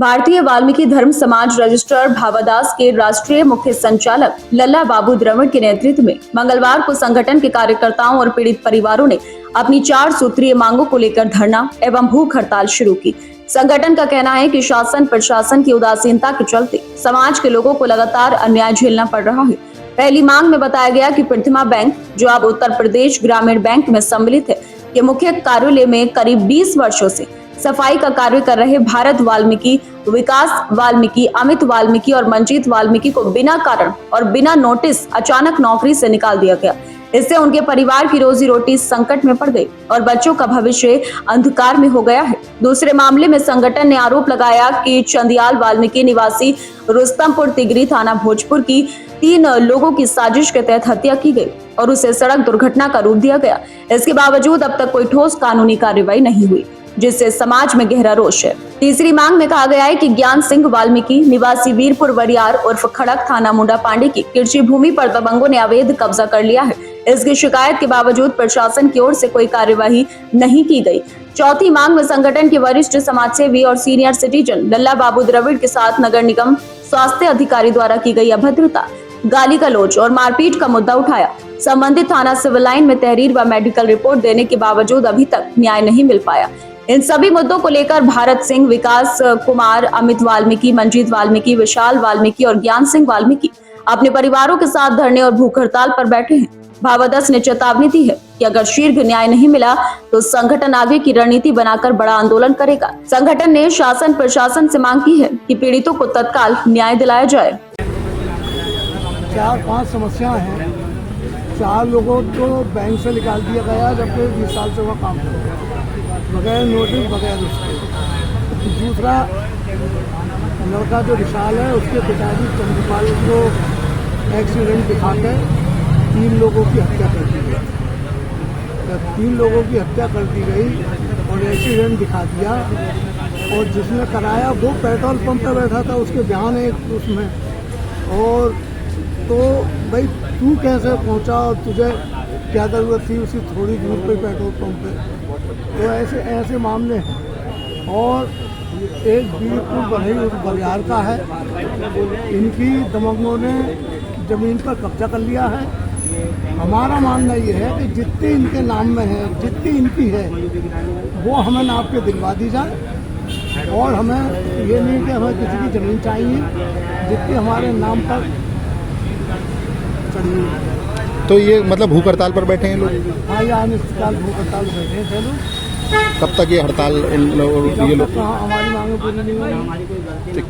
भारतीय वाल्मीकि धर्म समाज रजिस्ट्रार भावादास के राष्ट्रीय मुख्य संचालक लल्ला बाबू द्रविड़ के नेतृत्व में मंगलवार को संगठन के कार्यकर्ताओं और पीड़ित परिवारों ने अपनी 4 सूत्रीय मांगों को लेकर धरना एवं भूख हड़ताल शुरू की। संगठन का कहना है कि शासन प्रशासन की उदासीनता के चलते समाज के लोगों को लगातार अन्याय झेलना पड़ रहा है। पहली मांग में बताया गया कि प्रतिमा बैंक, जो अब उत्तर प्रदेश ग्रामीण बैंक में सम्मिलित है, के मुख्य कार्यालय में करीब 20 वर्षों से सफाई का कार्य कर रहे भारत वाल्मीकि, विकास वाल्मीकि, अमित वाल्मीकि और मंजीत वाल्मीकि को बिना कारण और बिना नोटिस अचानक नौकरी से निकाल दिया गया। इससे उनके परिवार की रोजी रोटी संकट में पड़ गई और बच्चों का भविष्य अंधकार में हो गया है। दूसरे मामले में संगठन ने आरोप लगाया कि चंदियाल वाल्मीकि निवासी रुस्तमपुर तिगरी थाना भोजपुर की 3 लोगों की साजिश के तहत हत्या की गई और उसे सड़क दुर्घटना का रूप दिया गया। इसके बावजूद अब तक कोई ठोस कानूनी कार्रवाई नहीं हुई, जिससे समाज में गहरा रोष है। तीसरी मांग में कहा गया है कि ज्ञान सिंह वाल्मीकि निवासी वीरपुर वरियार उर्फ खड़क थाना मुंडा पांडे की कृषि भूमि पर दबंगों ने अवैध कब्जा कर लिया है। इसकी शिकायत के बावजूद प्रशासन की ओर से कोई कार्यवाही नहीं की गई। चौथी मांग में संगठन के वरिष्ठ समाजसेवी और सीनियर सिटीजन लल्ला बाबू द्रविड़ के साथ नगर निगम स्वास्थ्य अधिकारी द्वारा की गई अभद्रता, गाली गलौज और मारपीट का मुद्दा उठाया। संबंधित थाना सिविल लाइन में तहरीर व मेडिकल रिपोर्ट देने के बावजूद अभी तक न्याय नहीं मिल पाया। इन सभी मुद्दों को लेकर भारत सिंह, विकास कुमार, अमित वाल्मीकि, मंजीत वाल्मीकि, विशाल वाल्मीकि और ज्ञान सिंह वाल्मीकि अपने परिवारों के साथ धरने और भूख हड़ताल पर बैठे हैं। भावादास ने चेतावनी दी है कि अगर शीघ्र न्याय नहीं मिला तो संगठन आगे की रणनीति बनाकर बड़ा आंदोलन करेगा। संगठन ने शासन प्रशासन से मांग की है कि पीड़ितों को तत्काल न्याय दिलाया जाए। 4-5 समस्याएं हैं। 4 लोगों को बैंक से निकाल दिया गया, जबकि 20 साल से वह काम कर रहे हैं, बगैर नोटिस, बगैर उसके। दूसरा लड़का जो विशाल है, उसके पिताजी चंद्रपाल को एक्सीडेंट दिखाकर 3 लोगों की हत्या कर दी गई। जब 3 लोगों की हत्या कर दी गई और एक्सीडेंट दिखा दिया, और जिसने कराया वो पेट्रोल पंप पर बैठा था, उसके बयान है उसमें। और तो भाई तू कैसे पहुंचा और तुझे क्या ज़रूरत थी उसी थोड़ी दूर पे पेट्रोल पंप पे। तो ऐसे मामले हैं। और एक वीरपुर बरियार का है, इनकी दबंगों ने ज़मीन पर कब्जा कर लिया है। हमारा मानना ये है कि जितनी इनके नाम में है, जितनी इनकी है, वो हमें नाप के दिलवा दी जाए। और हमें ये नहीं कि हमें किसी की ज़मीन चाहिए, जितनी हमारे नाम पर चढ़ी। तो ये मतलब भूख हड़ताल पर बैठे हैं लोग? हाँ, ये अनिश्चितकाल भूख हड़ताल बैठे हैं लोग। कब तक ये हड़ताल ये लोग? हमारी मांगें पूरी नहीं होंगी।